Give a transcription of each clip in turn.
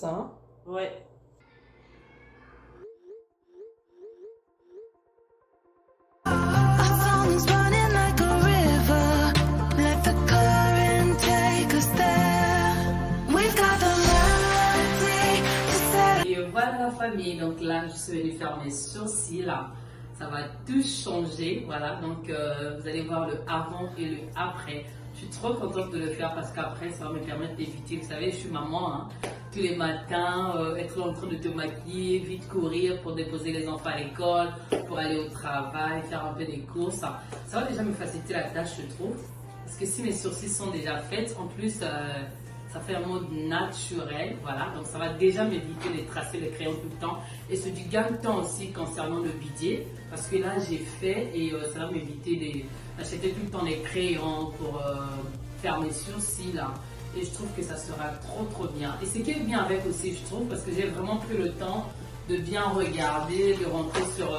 ça. Ouais. Et voilà la famille, donc là je suis venue faire mes sourcils, ça va tout changer, voilà, donc vous allez voir le avant et le après. Je suis trop contente de le faire parce qu'après ça va me permettre d'éviter, vous savez je suis maman, hein, tous les matins, être en train de te maquiller, vite courir pour déposer les enfants à l'école, pour aller au travail, faire un peu des courses, ça va déjà me faciliter la tâche je trouve, parce que si mes sourcils sont déjà faits, en plus ça fait un mode naturel, voilà, donc ça va déjà m'éviter de tracer les crayons tout le temps. Et c'est du gain de temps aussi concernant le bidet, parce que là j'ai fait et ça va m'éviter d'acheter tout le temps des crayons pour faire mes sourcils là. Et je trouve que ça sera trop bien. Et ce qui est bien avec aussi, je trouve, parce que j'ai vraiment pris le temps de bien regarder, de rentrer sur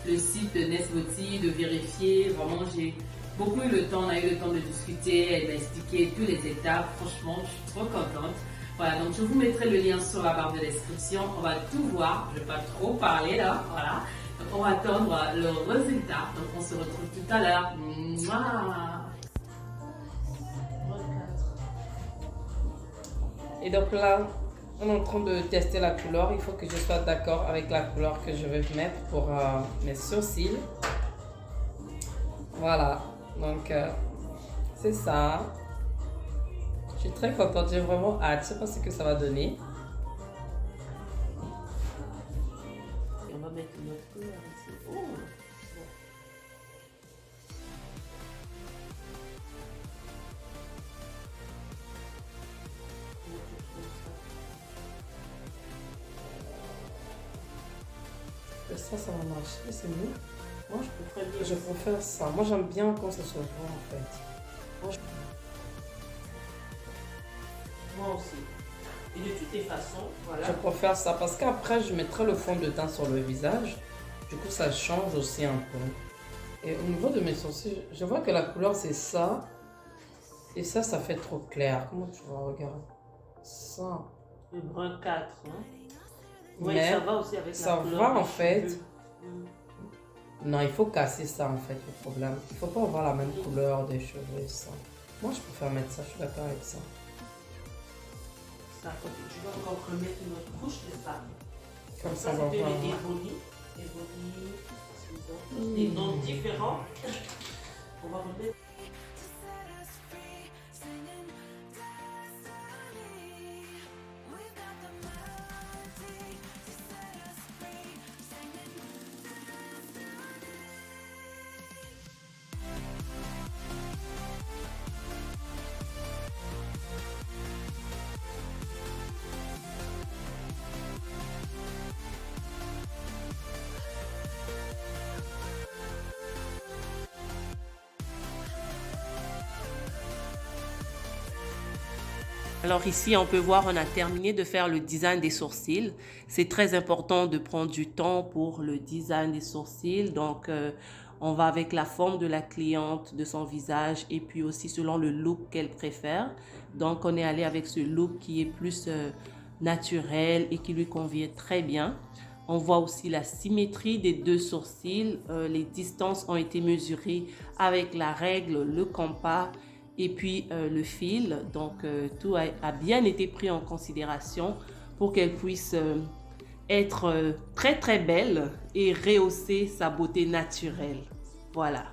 le site de Nesboti, de vérifier, vraiment j'ai beaucoup eu le temps, on a eu le temps de discuter, elle m'a expliqué toutes les étapes, franchement je suis trop contente. Voilà, donc je vous mettrai le lien sur la barre de description, on va tout voir, je ne vais pas trop parler là, voilà. Donc on va attendre le résultat, donc on se retrouve tout à l'heure. Et donc là, on est en train de tester la couleur. Il faut que je sois d'accord avec la couleur que je vais mettre pour mes sourcils. Voilà, donc c'est ça. Je suis très contente, j'ai vraiment hâte. Je sais pas ce que ça va donner. Et on va mettre une autre couleur ici. Oh, bon. Ça va marcher, c'est mieux. Moi, Je préfère ça. Moi, j'aime bien quand ça se voit en fait. Moi aussi. Et de toutes les façons, voilà. Je préfère ça parce qu'après, je mettrai le fond de teint sur le visage. Du coup, ça change aussi un peu. Et au niveau de mes sourcils, je vois que la couleur, c'est ça. Et ça fait trop clair. Comment tu vas regarder ça? Le brun 4. Hein? Oui, Mais ça va aussi avec la couleur. Ça va en fait. Non, il faut casser ça en fait, le problème. Il faut pas avoir la même couleur des cheveux et ça. Moi, je préfère mettre ça, je suis d'accord avec ça. Ça, tu vas encore remettre une autre couche de ça. Comme ça, Ça, on va c'est voir. des des noms différents. On va remettre. Alors ici, on peut voir, on a terminé de faire le design des sourcils. C'est très important de prendre du temps pour le design des sourcils. Donc, on va avec la forme de la cliente, de son visage et puis aussi selon le look qu'elle préfère. Donc, on est allé avec ce look qui est plus naturel et qui lui convient très bien. On voit aussi la symétrie des deux sourcils. Les distances ont été mesurées avec la règle, le compas et puis le fil. Donc tout a bien été pris en considération pour qu'elle puisse être très belle et rehausser sa beauté naturelle. Voilà.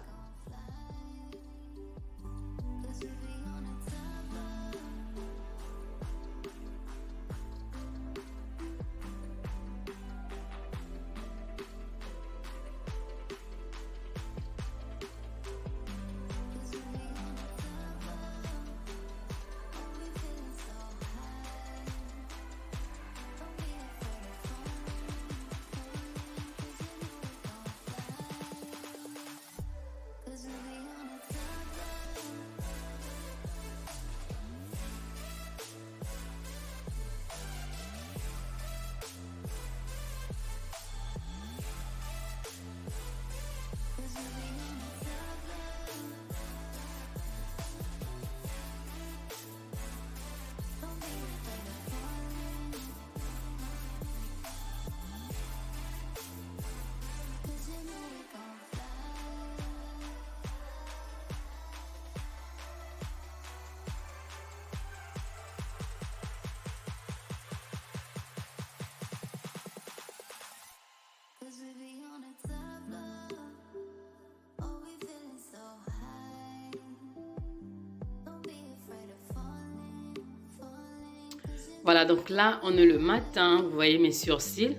Voilà, donc là, on est le matin. Vous voyez mes sourcils.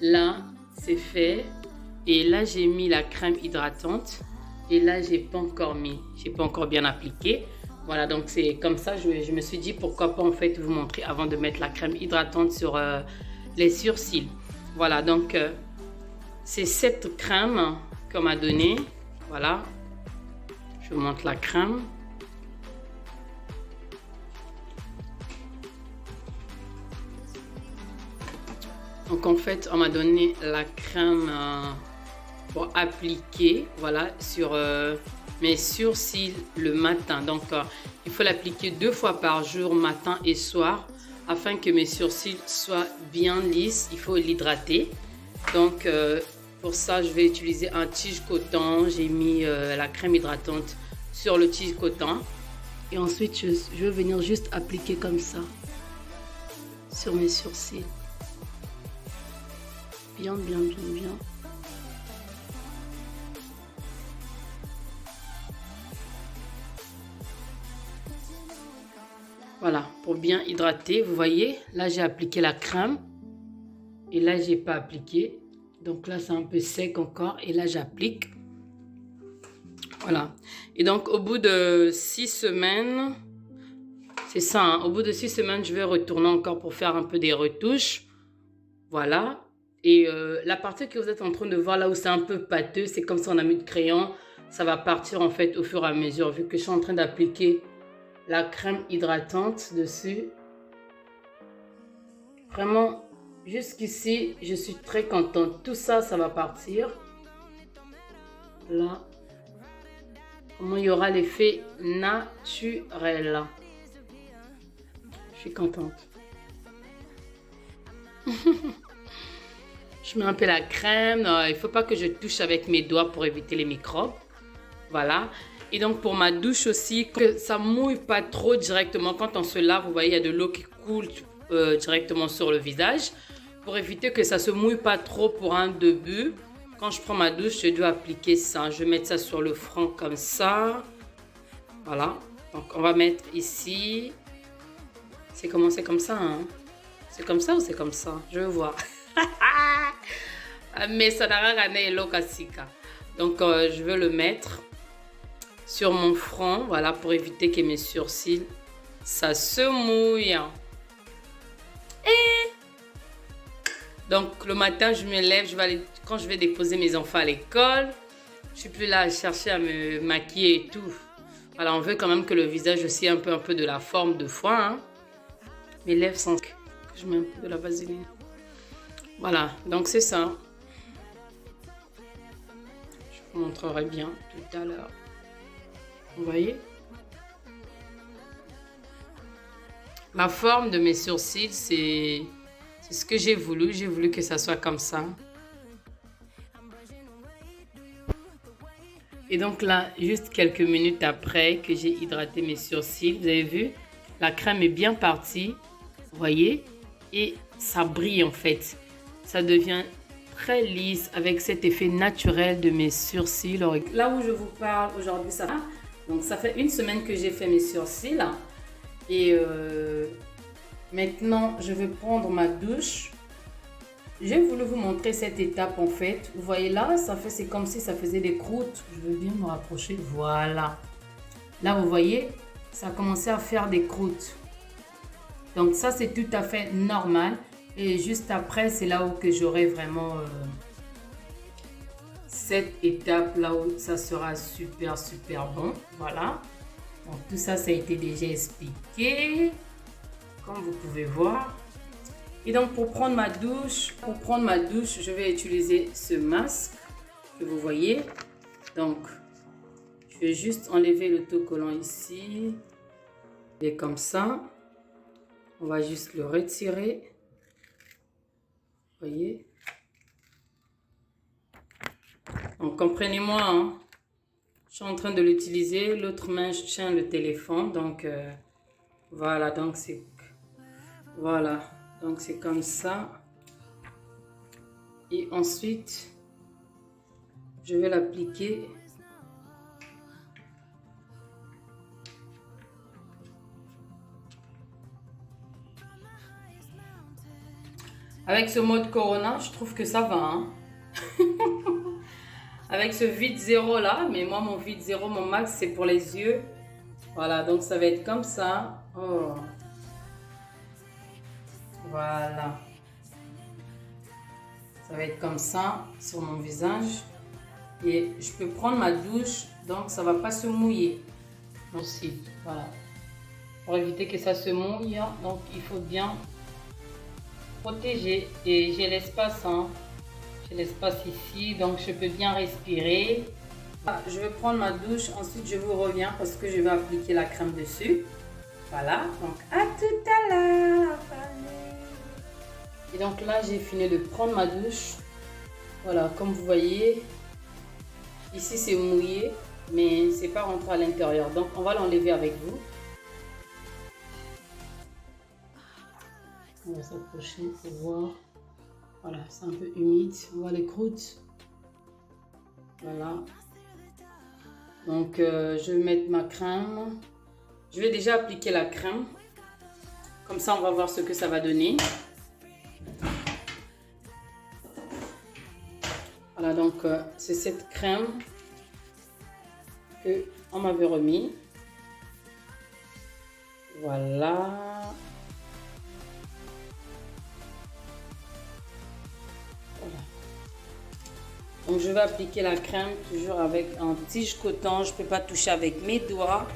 Là, c'est fait. Et là, j'ai mis la crème hydratante. Et là, j'ai pas encore mis. J'ai pas encore bien appliqué. Voilà, donc c'est comme ça. Je me suis dit, pourquoi pas en fait vous montrer avant de mettre la crème hydratante sur les sourcils. Voilà, donc c'est cette crème qu'on m'a donnée. Voilà. Je vous montre la crème. Donc en fait, on m'a donné la crème pour appliquer, voilà, sur mes sourcils le matin. Donc il faut l'appliquer 2 fois par jour, matin et soir, afin que mes sourcils soient bien lisses. Il faut l'hydrater. Donc pour ça, je vais utiliser un tige coton. J'ai mis la crème hydratante sur le tige coton. Et ensuite, je vais venir juste appliquer comme ça sur mes sourcils. Bien, bien, bien, bien. Voilà, pour bien hydrater, vous voyez, là j'ai appliqué la crème et là j'ai pas appliqué. Donc là c'est un peu sec encore et là j'applique. Voilà. Et donc au bout de 6 semaines, c'est ça, hein, au bout de 6 semaines, je vais retourner encore pour faire un peu des retouches. Voilà. Et la partie que vous êtes en train de voir là où c'est un peu pâteux, c'est comme si on a mis de crayon. Ça va partir en fait au fur et à mesure vu que je suis en train d'appliquer la crème hydratante dessus. Vraiment, jusqu'ici, je suis très contente. Tout ça, ça va partir. Là. Comment il y aura l'effet naturel. Je suis contente. Je mets un peu la crème. Il ne faut pas que je touche avec mes doigts pour éviter les microbes. Voilà. Et donc pour ma douche aussi, que ça ne mouille pas trop directement. Quand on se lave, vous voyez, il y a de l'eau qui coule directement sur le visage. Pour éviter que ça ne se mouille pas trop pour un début, quand je prends ma douche, je dois appliquer ça. Je vais mettre ça sur le front comme ça. Voilà. Donc on va mettre ici. C'est comment? C'est comme ça, hein? C'est comme ça ou c'est comme ça? Je veux voir. Mais ça n'a rien à voir. Donc je vais le mettre sur mon front, voilà, pour éviter que mes sourcils, ça se mouille. Et donc le matin, je me lève, quand je vais déposer mes enfants à l'école, je suis plus là à chercher à me maquiller et tout. Voilà, on veut quand même que le visage aussi ait un peu de la forme de fois. Hein. Mes lèvres sont... Je mets un peu de la vaseline. Voilà, donc c'est ça. Je vous montrerai bien tout à l'heure. Vous voyez? La forme de mes sourcils, c'est ce que j'ai voulu. J'ai voulu que ça soit comme ça. Et donc là, juste quelques minutes après que j'ai hydraté mes sourcils, vous avez vu, la crème est bien partie. Vous voyez? Et ça brille en fait. Ça devient très lisse avec cet effet naturel de mes sourcils. Là où je vous parle aujourd'hui, ça va. Donc ça fait 1 semaine que j'ai fait mes sourcils. Et maintenant, je vais prendre ma douche. J'ai voulu vous montrer cette étape en fait. Vous voyez là, c'est comme si ça faisait des croûtes. Je veux bien me rapprocher. Voilà. Là, vous voyez, ça a commencé à faire des croûtes. Donc ça, c'est tout à fait normal. Et juste après, c'est là où que j'aurai vraiment cette étape là où ça sera super bon. Voilà. Donc tout ça, ça a été déjà expliqué. Comme vous pouvez voir. Et donc pour prendre ma douche, je vais utiliser ce masque que vous voyez. Donc je vais juste enlever l'autocollant ici. Et comme ça. On va juste le retirer. Vous voyez? Donc, comprenez-moi, hein? Je suis en train de l'utiliser. L'autre main, je tiens le téléphone. Donc, voilà. Donc, c'est... Voilà. Donc, c'est comme ça. Et ensuite, je vais l'appliquer. Avec ce mode Corona, je trouve que ça va. Hein. Avec ce vide zéro là, mais moi mon vide zéro, mon max c'est pour les yeux. Voilà, donc ça va être comme ça. Oh. Voilà. Ça va être comme ça sur mon visage. Et je peux prendre ma douche, donc ça va pas se mouiller. Aussi, voilà. Pour éviter que ça se mouille, donc il faut bien protéger. Et j'ai l'espace, hein. J'ai l'espace ici, donc je peux bien respirer. Je vais prendre ma douche, ensuite je vous reviens parce que je vais appliquer la crème dessus. Voilà, donc à tout à l'heure. Et donc là, j'ai fini de prendre ma douche. Voilà, comme vous voyez, ici c'est mouillé, mais c'est pas rentré à l'intérieur. Donc on va l'enlever avec vous. On va s'approcher pour voir. Voilà, c'est un peu humide. On voit les croûtes. Voilà. Donc je vais mettre ma crème. Je vais déjà appliquer la crème. Comme ça, on va voir ce que ça va donner. Voilà, donc c'est cette crème qu'on m'avait remis. Voilà. Donc je vais appliquer la crème toujours avec un tige coton. Je ne peux pas toucher avec mes doigts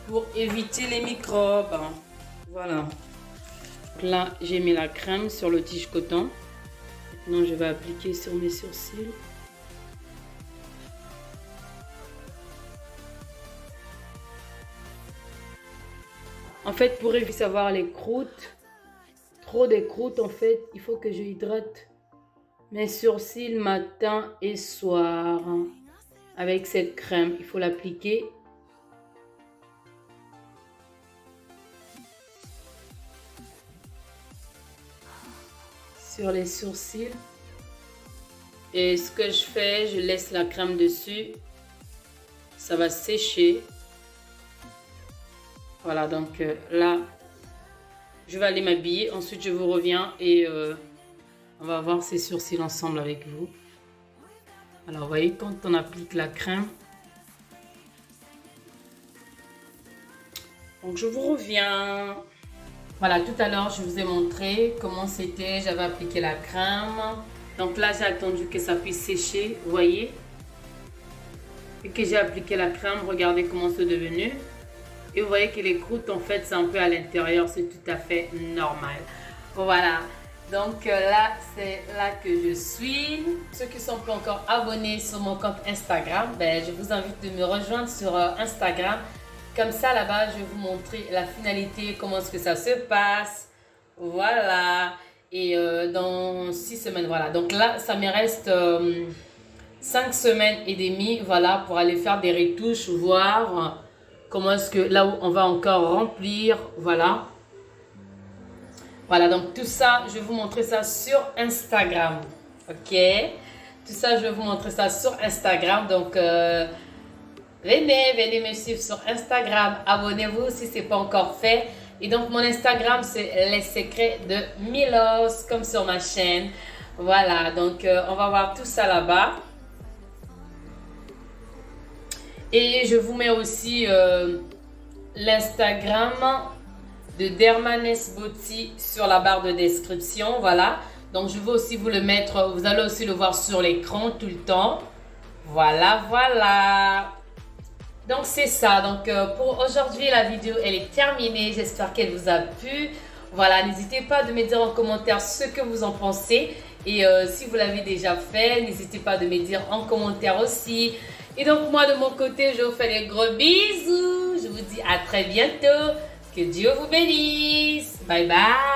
pour éviter les microbes. Voilà. Donc là, j'ai mis la crème sur le tige coton. Maintenant, je vais appliquer sur mes sourcils. En fait, pour éviter d'avoir les croûtes, trop de croûtes, en fait, il faut que je hydrate mes sourcils matin et soir. Avec cette crème, il faut l'appliquer. Sur les sourcils. Et ce que je fais, je laisse la crème dessus. Ça va sécher. Voilà, donc là, je vais aller m'habiller. Ensuite, je vous reviens et on va voir ces sourcils ensemble avec vous. Alors, vous voyez, quand on applique la crème. Donc, je vous reviens. Voilà, tout à l'heure, je vous ai montré comment c'était. J'avais appliqué la crème. Donc là, j'ai attendu que ça puisse sécher, vous voyez. Et que j'ai appliqué la crème, regardez comment c'est devenu. Et vous voyez que les croûtes, en fait, c'est un peu à l'intérieur. C'est tout à fait normal. Voilà. Donc là, c'est là que je suis. Ceux qui ne sont pas encore abonnés sur mon compte Instagram, ben, je vous invite de me rejoindre sur Instagram. Comme ça, là-bas, je vais vous montrer la finalité, comment est-ce que ça se passe. Voilà. Et dans 6 semaines, voilà. Donc là, ça me reste 5 semaines et demie, voilà, pour aller faire des retouches, voir comment est-ce que, là où on va encore remplir, voilà. Voilà, donc tout ça, je vais vous montrer ça sur Instagram, ok? Tout ça, je vais vous montrer ça sur Instagram, donc venez me suivre sur Instagram, abonnez-vous si ce n'est pas encore fait. Et donc mon Instagram, c'est les secrets de Milos, comme sur ma chaîne. Voilà, donc on va voir tout ça là-bas. Et je vous mets aussi l'Instagram de Dermanes Beauty sur la barre de description, voilà. Donc je vais aussi vous le mettre, vous allez aussi le voir sur l'écran tout le temps. Voilà, voilà. Donc c'est ça, donc pour aujourd'hui la vidéo elle est terminée, j'espère qu'elle vous a plu. Voilà, n'hésitez pas de me dire en commentaire ce que vous en pensez. Et si vous l'avez déjà fait, n'hésitez pas de me dire en commentaire aussi. Et donc moi de mon côté, je vous fais des gros bisous. Je vous dis à très bientôt. Que Dieu vous bénisse. Bye bye.